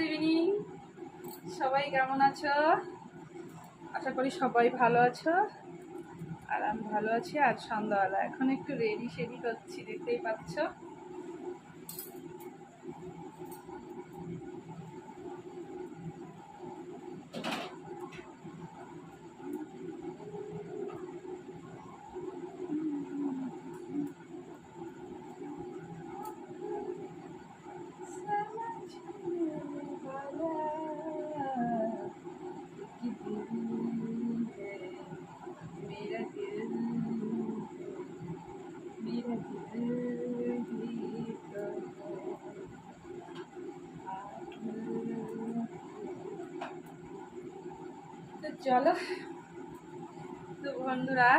Good evening. সবাই কেমন আছো? আশা করি সবাই ভালো আছো। আর আমি ভালো আছি। আজ সন্ধ্যাবেলা এখন একটু রেডি শেডি করছি, দেখতেই পাচ্ছ। তো চলো, তো বন্ধুরা